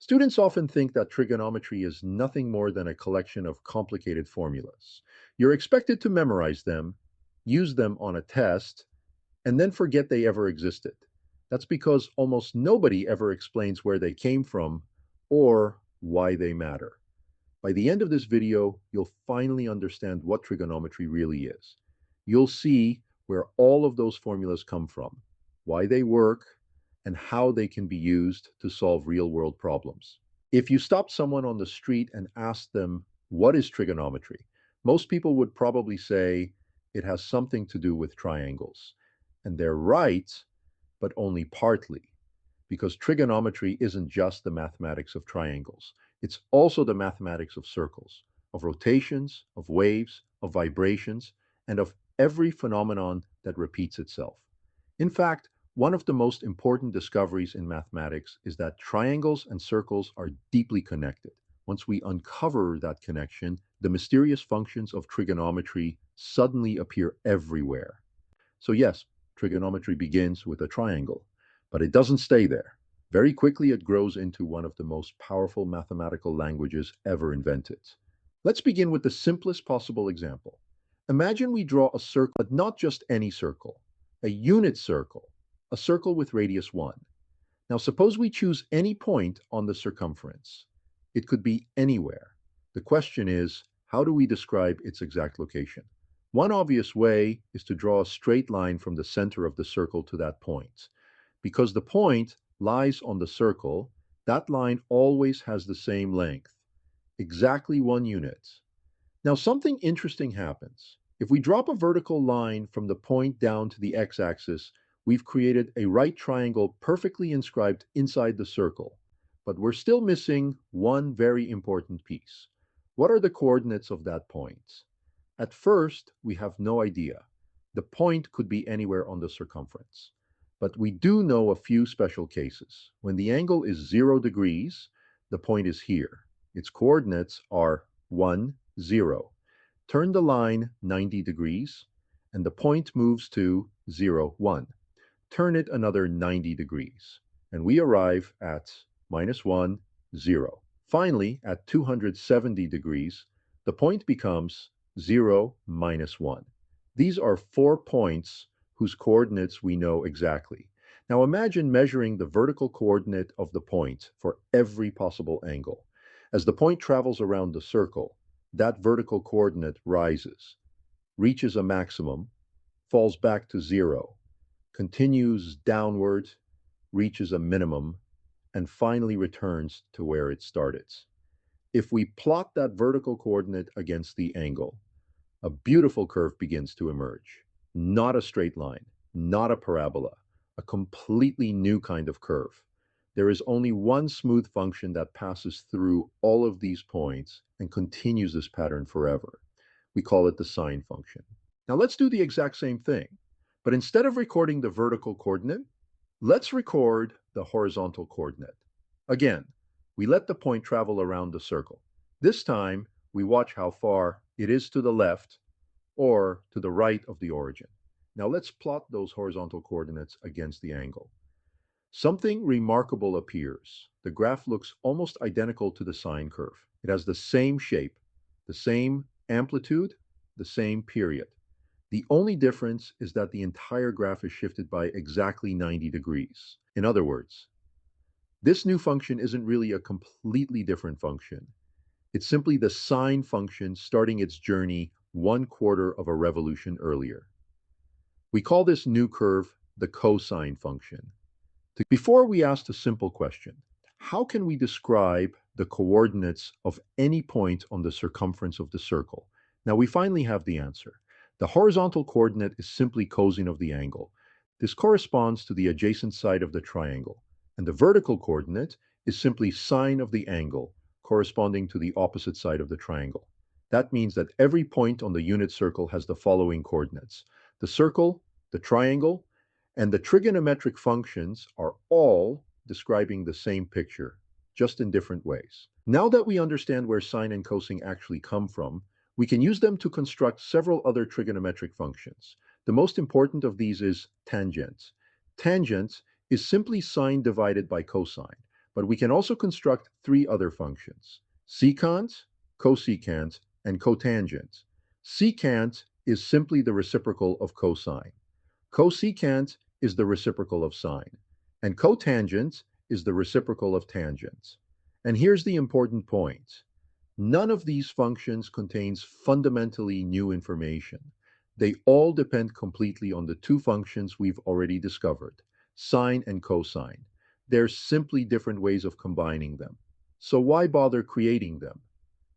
Students often think that trigonometry is nothing more than a collection of complicated formulas. You're expected to memorize them, use them on a test, and then forget they ever existed. That's because almost nobody ever explains where they came from or why they matter. By the end of this video, you'll finally understand what trigonometry really is. You'll see where all of those formulas come from, why they work, and how they can be used to solve real-world problems. If you stopped someone on the street and asked them, what is trigonometry? Most people would probably say it has something to do with triangles. And they're right, but only partly, because trigonometry isn't just the mathematics of triangles. It's also the mathematics of circles, of rotations, of waves, of vibrations, and of every phenomenon that repeats itself. In fact, one of the most important discoveries in mathematics is that triangles and circles are deeply connected. Once we uncover that connection, the mysterious functions of trigonometry suddenly appear everywhere. So yes, trigonometry begins with a triangle, but it doesn't stay there. Very quickly, it grows into one of the most powerful mathematical languages ever invented. Let's begin with the simplest possible example. Imagine we draw a circle, but not just any circle, a unit circle, a circle with radius 1. Now suppose we choose any point on the circumference. It could be anywhere. The question is, how do we describe its exact location? One obvious way is to draw a straight line from the center of the circle to that point. Because the point lies on the circle, that line always has the same length, exactly 1 unit. Now something interesting happens. If we drop a vertical line from the point down to the x-axis, we've created a right triangle perfectly inscribed inside the circle. But we're still missing one very important piece. What are the coordinates of that point? At first, we have no idea. The point could be anywhere on the circumference. But we do know a few special cases. When the angle is 0 degrees, the point is here. Its coordinates are 1, 0. Turn the line 90 degrees, and the point moves to 0, 1. Turn it another 90 degrees, and we arrive at -1, 0. Finally, at 270 degrees, the point becomes 0, -1. These are 4 points whose coordinates we know exactly. Now imagine measuring the vertical coordinate of the point for every possible angle. As the point travels around the circle, that vertical coordinate rises, reaches a maximum, falls back to 0, continues downward, reaches a minimum, and finally returns to where it started. If we plot that vertical coordinate against the angle, a beautiful curve begins to emerge. Not a straight line, not a parabola, a completely new kind of curve. There is only one smooth function that passes through all of these points and continues this pattern forever. We call it the sine function. Now let's do the exact same thing, but instead of recording the vertical coordinate, let's record the horizontal coordinate. Again, we let the point travel around the circle. This time, we watch how far it is to the left or to the right of the origin. Now let's plot those horizontal coordinates against the angle. Something remarkable appears. The graph looks almost identical to the sine curve. It has the same shape, the same amplitude, the same period. The only difference is that the entire graph is shifted by exactly 90 degrees. In other words, this new function isn't really a completely different function. It's simply the sine function starting its journey 1/4 of a revolution earlier. We call this new curve the cosine function. Before we ask the simple question, how can we describe the coordinates of any point on the circumference of the circle? Now we finally have the answer. The horizontal coordinate is simply cosine of the angle. This corresponds to the adjacent side of the triangle. And the vertical coordinate is simply sine of the angle, corresponding to the opposite side of the triangle. That means that every point on the unit circle has the following coordinates. The circle, the triangle, and the trigonometric functions are all describing the same picture, just in different ways. Now that we understand where sine and cosine actually come from, we can use them to construct several other trigonometric functions. The most important of these is tangent. Tangent is simply sine divided by cosine, but we can also construct three other functions: secant, cosecant, and cotangent. Secant is simply the reciprocal of cosine. Cosecant is the reciprocal of sine, and cotangent is the reciprocal of tangent. And here's the important point. None of these functions contains fundamentally new information. They all depend completely on the two functions we've already discovered, sine and cosine. They're simply different ways of combining them. So why bother creating them?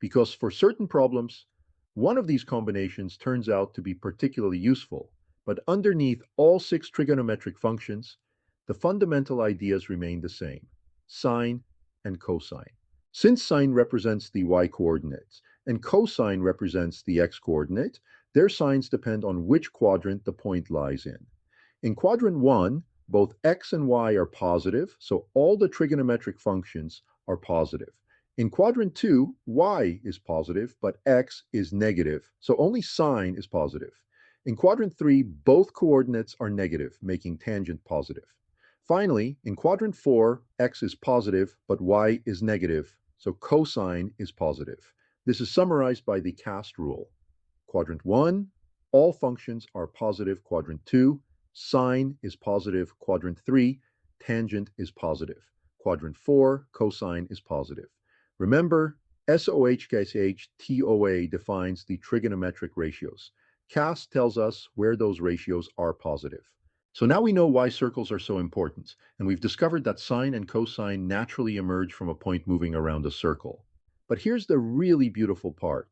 Because for certain problems, one of these combinations turns out to be particularly useful, but underneath all six trigonometric functions, the fundamental ideas remain the same: sine and cosine. Since sine represents the y-coordinate and cosine represents the x-coordinate, their signs depend on which quadrant the point lies in. In quadrant 1, both x and y are positive, so all the trigonometric functions are positive. In quadrant 2, y is positive, but x is negative, so only sine is positive. In quadrant 3, both coordinates are negative, making tangent positive. Finally, in quadrant 4, x is positive, but y is negative, so cosine is positive. This is summarized by the cast rule. Quadrant 1, all functions are positive. Quadrant 2, sine is positive. Quadrant 3, tangent is positive. Quadrant 4, cosine is positive. Remember, SOHKSH defines the trigonometric ratios. CAST tells us where those ratios are positive. So now we know why circles are so important, and we've discovered that sine and cosine naturally emerge from a point moving around a circle. But here's the really beautiful part.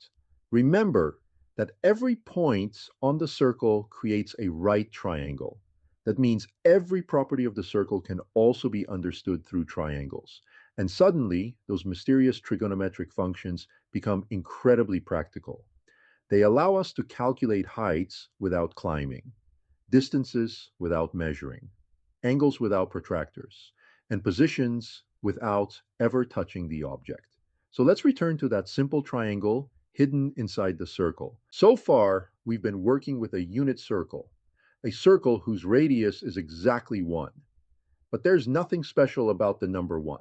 Remember that every point on the circle creates a right triangle. That means every property of the circle can also be understood through triangles. And suddenly, those mysterious trigonometric functions become incredibly practical. They allow us to calculate heights without climbing, distances without measuring, angles without protractors, and positions without ever touching the object. So let's return to that simple triangle hidden inside the circle. So far, we've been working with a unit circle, a circle whose radius is exactly 1. But there's nothing special about the number 1.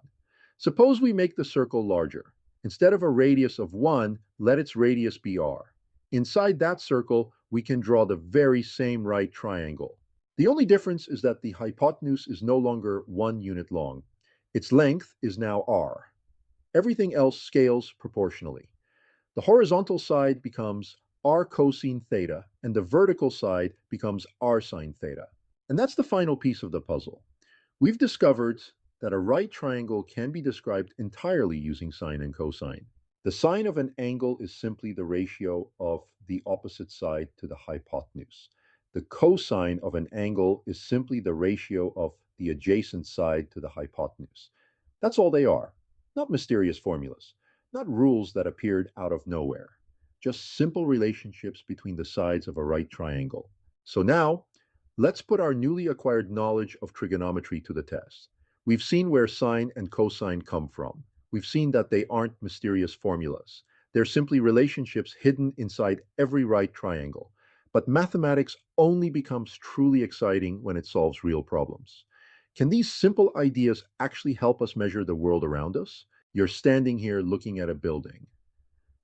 Suppose we make the circle larger. Instead of a radius of 1, let its radius be r. Inside that circle, we can draw the very same right triangle. The only difference is that the hypotenuse is no longer 1 unit long. Its length is now r. Everything else scales proportionally. The horizontal side becomes r cosine theta, and the vertical side becomes r sine theta. And that's the final piece of the puzzle. We've discovered that a right triangle can be described entirely using sine and cosine. The sine of an angle is simply the ratio of the opposite side to the hypotenuse. The cosine of an angle is simply the ratio of the adjacent side to the hypotenuse. That's all they are. Not mysterious formulas, not rules that appeared out of nowhere, just simple relationships between the sides of a right triangle. So now, let's put our newly acquired knowledge of trigonometry to the test. We've seen where sine and cosine come from. We've seen that they aren't mysterious formulas. They're simply relationships hidden inside every right triangle. But mathematics only becomes truly exciting when it solves real problems. Can these simple ideas actually help us measure the world around us? You're standing here looking at a building.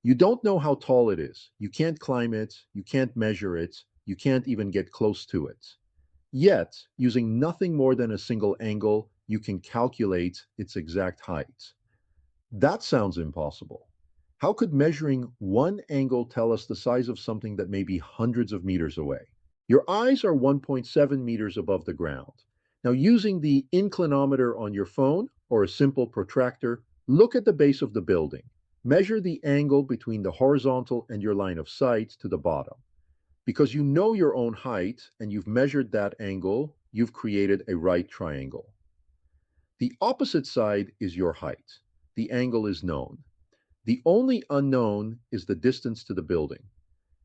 You don't know how tall it is. You can't climb it. You can't measure it. You can't even get close to it. Yet, using nothing more than a single angle, you can calculate its exact height. That sounds impossible. How could measuring one angle tell us the size of something that may be hundreds of meters away? Your eyes are 1.7 meters above the ground. Now, using the inclinometer on your phone or a simple protractor, look at the base of the building. Measure the angle between the horizontal and your line of sight to the bottom. Because you know your own height and you've measured that angle, you've created a right triangle. The opposite side is your height. The angle is known. The only unknown is the distance to the building.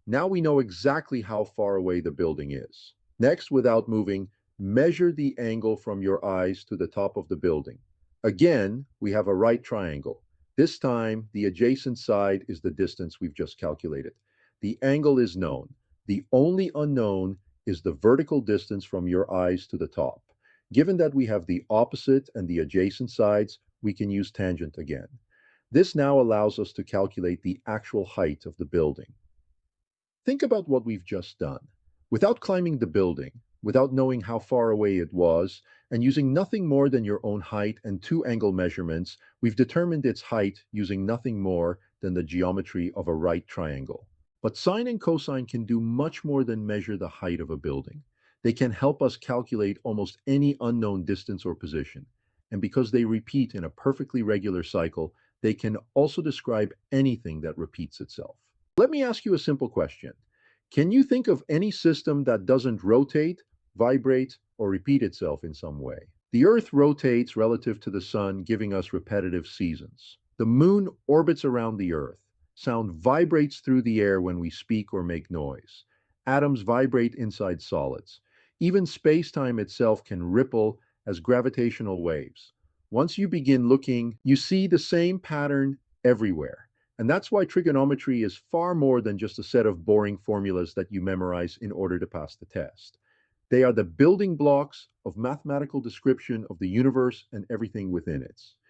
Now we know exactly how far away the building is. Next, without moving, measure the angle from your eyes to the top of the building. Again, we have a right triangle. This time, the adjacent side is the distance we've just calculated. The angle is known. The only unknown is the vertical distance from your eyes to the top. Given that we have the opposite and the adjacent sides, we can use tangent again. This now allows us to calculate the actual height of the building. Think about what we've just done. Without climbing the building, without knowing how far away it was, and using nothing more than your own height and two angle measurements, we've determined its height using nothing more than the geometry of a right triangle. But sine and cosine can do much more than measure the height of a building. They can help us calculate almost any unknown distance or position. And because they repeat in a perfectly regular cycle, they can also describe anything that repeats itself. Let me ask you a simple question. Can you think of any system that doesn't rotate, vibrate, or repeat itself in some way? The Earth rotates relative to the Sun, giving us repetitive seasons. The Moon orbits around the Earth. Sound vibrates through the air when we speak or make noise. Atoms vibrate inside solids. Even space-time itself can ripple as gravitational waves. Once you begin looking, you see the same pattern everywhere. And that's why trigonometry is far more than just a set of boring formulas that you memorize in order to pass the test. They are the building blocks of mathematical description of the universe and everything within it.